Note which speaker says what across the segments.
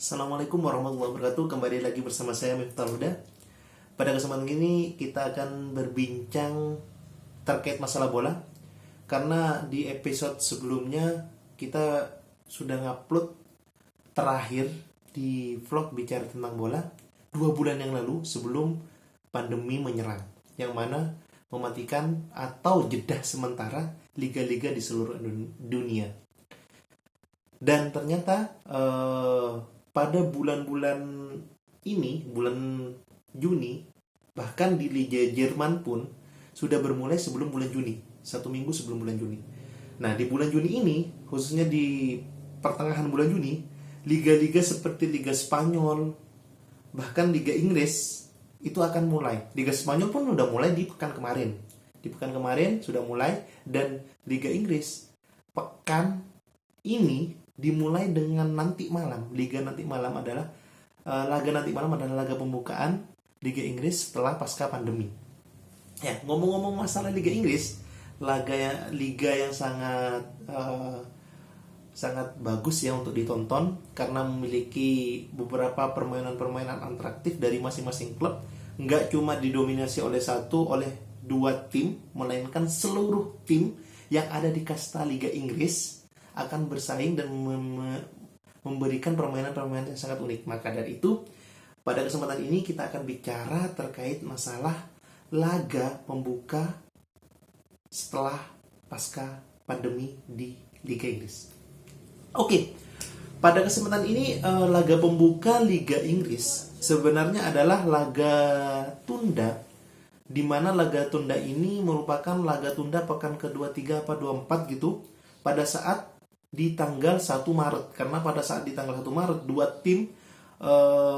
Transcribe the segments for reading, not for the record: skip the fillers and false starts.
Speaker 1: Assalamualaikum warahmatullahi wabarakatuh. Kembali lagi bersama saya Miftah Huda. Pada kesempatan ini kita akan berbincang terkait masalah bola. Karena di episode sebelumnya kita sudah ngupload terakhir di vlog bicara tentang bola 2 bulan yang lalu sebelum pandemi menyerang, yang mana mematikan atau jeda sementara liga-liga di seluruh dunia. Dan ternyata pada bulan-bulan ini, bulan Juni, bahkan di Liga Jerman pun sudah bermulai sebelum bulan Juni, 1 minggu sebelum bulan Juni. Nah, di bulan Juni ini, khususnya di pertengahan bulan Juni, liga-liga seperti Liga Spanyol, bahkan Liga Inggris itu akan mulai. Liga Spanyol pun sudah mulai di pekan kemarin. Di pekan kemarin sudah mulai, dan Liga Inggris pekan ini dimulai dengan nanti malam. Laga nanti malam adalah laga pembukaan Liga Inggris setelah pasca pandemi. Ya, ngomong-ngomong masalah Liga Inggris, liga yang sangat bagus ya untuk ditonton karena memiliki beberapa permainan-permainan atraktif dari masing-masing klub. Nggak cuma didominasi oleh 2 tim, melainkan seluruh tim yang ada di kasta Liga Inggris akan bersaing dan memberikan permainan-permainan yang sangat unik. Maka dari itu, pada kesempatan ini kita akan bicara terkait masalah laga pembuka setelah pasca pandemi di Liga Inggris. Oke, pada kesempatan ini laga pembuka Liga Inggris sebenarnya adalah laga tunda, di mana laga tunda ini merupakan laga tunda pekan ke-23 apa 24 gitu, pada saat di tanggal 1 Maret. Karena pada saat di tanggal 1 Maret 2 tim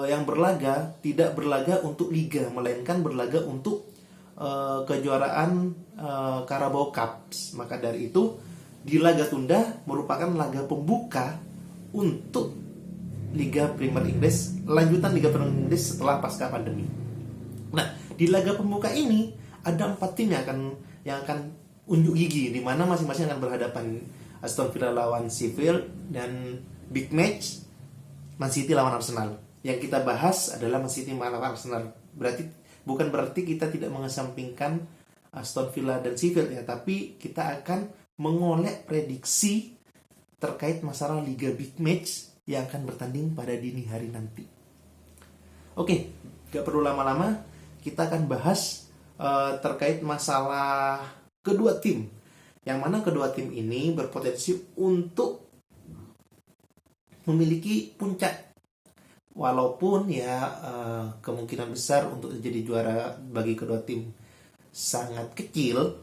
Speaker 1: yang berlaga tidak berlaga untuk liga, melainkan berlaga untuk kejuaraan Carabao Cup. Maka dari itu di laga tunda merupakan laga pembuka untuk Liga Premier Inggris, lanjutan Liga Premier Inggris setelah pasca pandemi. Nah, di laga pembuka ini ada 4 tim yang akan unjuk gigi, di mana masing-masing akan berhadapan. Aston Villa lawan Sheffield, dan big match Man City lawan Arsenal. Yang kita bahas adalah Man City melawan Arsenal. Bukan berarti kita tidak mengesampingkan Aston Villa dan Sheffield ya, tapi kita akan mengolek prediksi terkait masalah liga big match yang akan bertanding pada dini hari nanti. Oke, gak perlu lama-lama, kita akan bahas terkait masalah kedua tim, yang mana kedua tim ini berpotensi untuk memiliki puncak. Walaupun ya kemungkinan besar untuk jadi juara bagi kedua tim sangat kecil.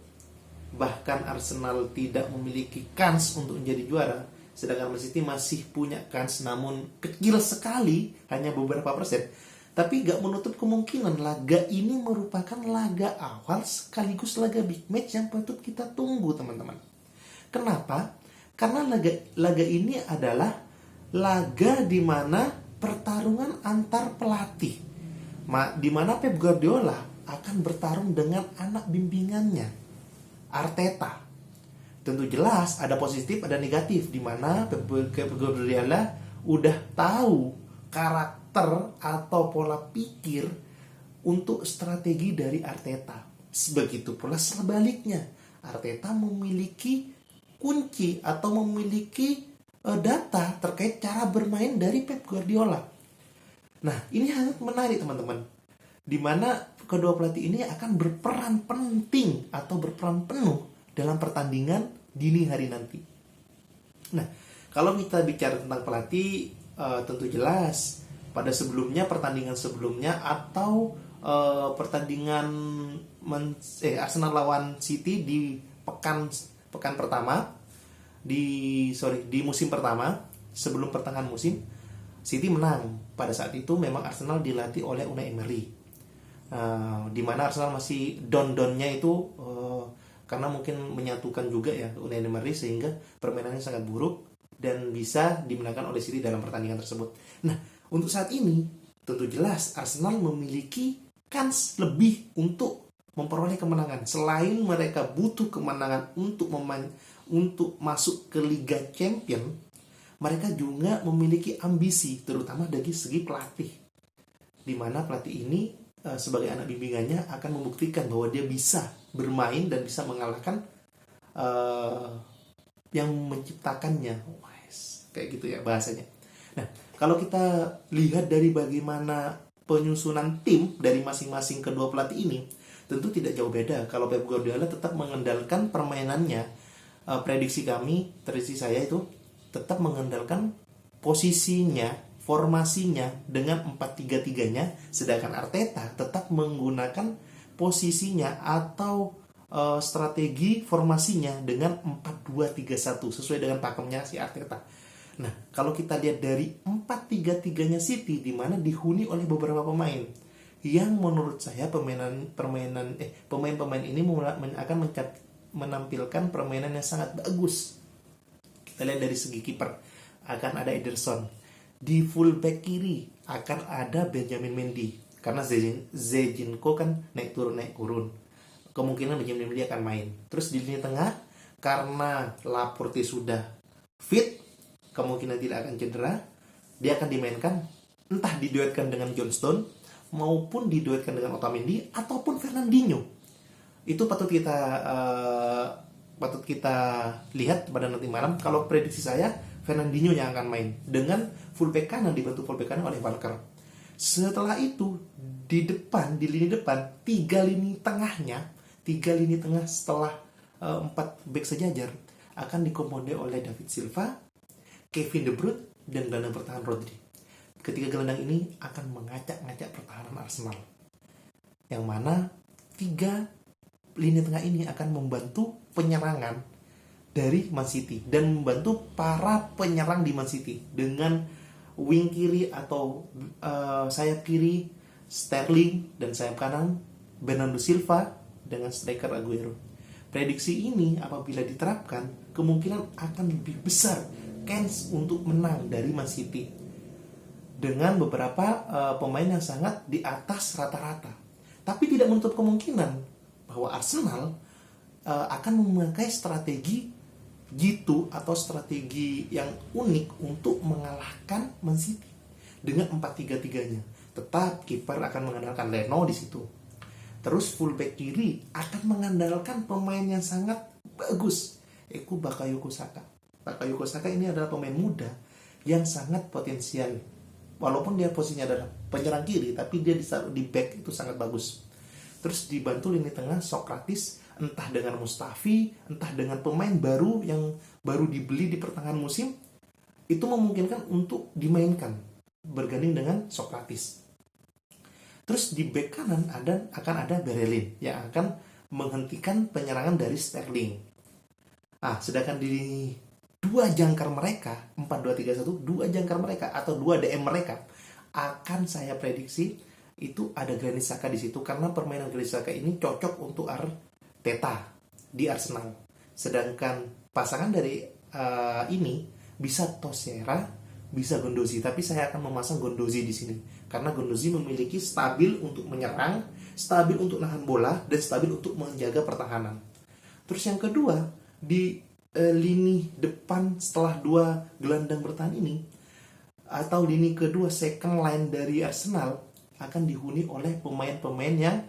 Speaker 1: Bahkan Arsenal tidak memiliki kans untuk menjadi juara, sedangkan Man City masih punya kans, namun kecil sekali, hanya beberapa persen. Tapi gak menutup kemungkinan laga ini merupakan laga awal sekaligus laga big match yang patut kita tunggu, teman-teman. Kenapa? Karena laga ini adalah laga di mana pertarungan antar pelatih, di mana Pep Guardiola akan bertarung dengan anak bimbingannya, Arteta. Tentu jelas ada positif, ada negatif, di mana Pep Guardiola udah tahu karakter atau pola pikir untuk strategi dari Arteta. Begitu pula sebaliknya, Arteta memiliki kunci atau memiliki data terkait cara bermain dari Pep Guardiola. Nah, ini sangat menarik, teman-teman, di mana kedua pelatih ini akan berperan penting atau berperan penuh dalam pertandingan dini hari nanti. Nah, kalau kita bicara tentang pelatih, tentu jelas pada pertandingan sebelumnya atau pertandingan Arsenal lawan City di pekan pertama di musim pertama sebelum pertengahan musim, City menang. Pada saat itu memang Arsenal dilatih oleh Unai Emery, di mana Arsenal masih down-downnya itu karena mungkin menyatukan juga ya Unai Emery, sehingga permainannya sangat buruk dan bisa dimenangkan oleh City dalam pertandingan tersebut. Nah, untuk saat ini tentu jelas Arsenal memiliki kans lebih untuk memperoleh kemenangan. Selain mereka butuh kemenangan untuk masuk ke Liga Champion, mereka juga memiliki ambisi, terutama dari segi pelatih, di mana pelatih ini sebagai anak bimbingannya akan membuktikan bahwa dia bisa bermain dan bisa mengalahkan yang menciptakannya. Kayak gitu ya bahasanya. Nah, kalau kita lihat dari bagaimana penyusunan tim dari masing-masing kedua pelatih ini, tentu tidak jauh beda. Kalau Pep Guardiola tetap mengandalkan permainannya, prediksi saya itu tetap mengandalkan posisinya, formasinya dengan 4-3-3-nya, sedangkan Arteta tetap menggunakan posisinya atau strategi formasinya dengan 4-2-3-1 sesuai dengan pakemnya si Arteta. Nah, kalau kita lihat dari 4-3-3-nya City, di mana dihuni oleh beberapa pemain yang menurut saya pemain-pemain ini akan menampilkan permainan yang sangat bagus. Kita lihat dari segi kiper, akan ada Ederson. Di fullback kiri akan ada Benjamin Mendy, karena Zinchenko kan naik turun. Kemungkinan Benjamin Mendy akan main. Terus di lini tengah, karena Laporte sudah fit, kemungkinan tidak akan cedera, dia akan dimainkan, entah diduetkan dengan John Stone maupun diduetkan dengan Otamendi ataupun Fernandinho. Itu patut kita lihat pada nanti malam. Kalau prediksi saya, Fernandinho yang akan main dengan fullback kanan, dibantu fullback kanan oleh Walker. Setelah itu di lini depan, tiga lini tengah setelah 4 back sejajar akan dikomandir oleh David Silva, Kevin De Bruyne, dan gelandang pertahanan Rodri. Ketiga gelandang ini akan mengacak-ngacak pertahanan Arsenal, yang mana 3 lini tengah ini akan membantu penyerangan dari Man City dan membantu para penyerang di Man City dengan wing kiri atau sayap kiri Sterling dan sayap kanan Bernardo Silva dengan striker Aguero. Prediksi ini apabila diterapkan, kemungkinan akan lebih besar chance untuk menang dari Man City dengan beberapa pemain yang sangat di atas rata-rata. Tapi tidak menutup kemungkinan bahwa Arsenal akan memakai strategi G2 atau strategi yang unik untuk mengalahkan Man City dengan 4-3-3-nya. Tetap kiper akan mengandalkan Leno di situ. Terus fullback kiri akan mengandalkan pemain yang sangat bagus, yaitu Bakayoko Saka. Bakayoko Saka ini adalah pemain muda yang sangat potensial. Walaupun dia posisinya adalah penyerang kiri, tapi dia di back itu sangat bagus. Terus dibantu lini tengah Sokratis, entah dengan Mustafi, entah dengan pemain baru yang baru dibeli di pertengahan musim, itu memungkinkan untuk dimainkan berganding dengan Sokratis. Terus di back kanan akan ada Berelin yang akan menghentikan penyerangan dari Sterling. Sedangkan di 2 jangkar mereka, 4-2-3-1, 2 jangkar mereka atau 2 DM mereka, akan saya prediksi itu ada Granit Xhaka di situ, karena permainan Granit Xhaka ini cocok untuk Arteta di Arsenal. Sedangkan pasangan dari ini bisa Tosera, bisa Gondozi, tapi saya akan memasang Gondozi di sini karena Gondozi memiliki stabil untuk menyerang, stabil untuk nahan bola, dan stabil untuk menjaga pertahanan. Terus yang kedua, di lini depan setelah 2 gelandang bertahan ini, atau lini kedua second line dari Arsenal, akan dihuni oleh pemain-pemain yang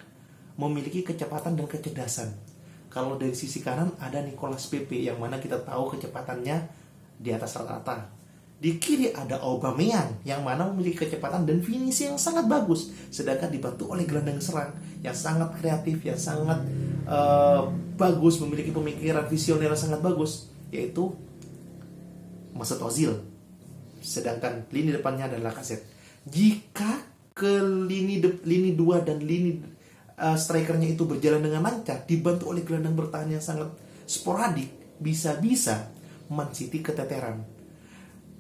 Speaker 1: memiliki kecepatan dan kecerdasan. Kalau dari sisi kanan ada Nicolas Pepe, yang mana kita tahu kecepatannya di atas rata-rata. Di kiri ada Aubameyang, yang mana memiliki kecepatan dan finisi yang sangat bagus, sedangkan dibantu oleh gelandang serang yang sangat kreatif, yang sangat bagus, memiliki pemikiran visioner yang sangat bagus, yaitu Mesut Ozil. Sedangkan lini depannya adalah Lacazette. Jika ke lini 2 dan lini strikernya itu berjalan dengan lancar, dibantu oleh gelandang bertahan yang sangat sporadik, bisa-bisa Man City keteteran.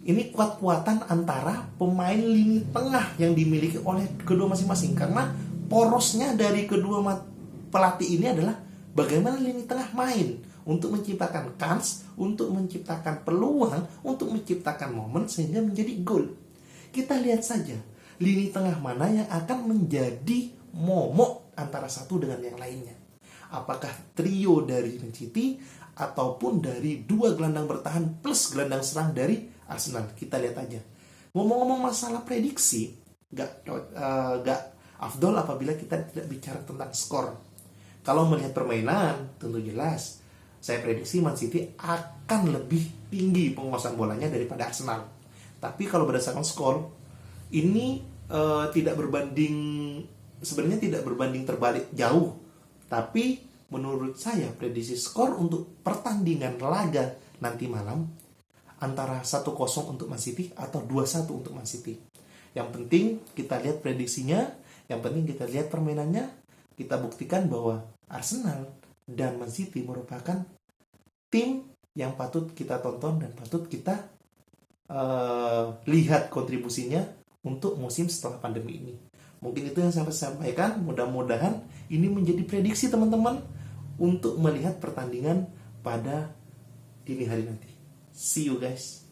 Speaker 1: Ini kuat-kuatan antara pemain lini tengah yang dimiliki oleh kedua masing-masing, karena porosnya dari kedua pelatih ini adalah bagaimana lini tengah main untuk menciptakan kans, untuk menciptakan peluang, untuk menciptakan momen sehingga menjadi gol. Kita lihat saja lini tengah mana yang akan menjadi momok antara satu dengan yang lainnya. Apakah trio dari Man City ataupun dari 2 gelandang bertahan plus gelandang serang dari Arsenal. Kita lihat aja. Ngomong-ngomong masalah prediksi, gak afdol apabila kita tidak bicara tentang skor. Kalau melihat permainan, tentu jelas saya prediksi Man City akan lebih tinggi penguasaan bolanya daripada Arsenal. Tapi kalau berdasarkan skor, ini tidak berbanding, sebenarnya tidak berbanding terbalik jauh. Tapi menurut saya prediksi skor untuk pertandingan laga nanti malam antara 1-0 untuk Man City atau 2-1 untuk Man City. Yang penting kita lihat prediksinya, yang penting kita lihat permainannya, kita buktikan bahwa Arsenal dan Man City merupakan tim yang patut kita tonton dan patut kita lihat kontribusinya untuk musim setelah pandemi ini. Mungkin itu yang saya sampaikan. Mudah-mudahan ini menjadi prediksi teman-teman untuk melihat pertandingan pada dini hari nanti. See you guys.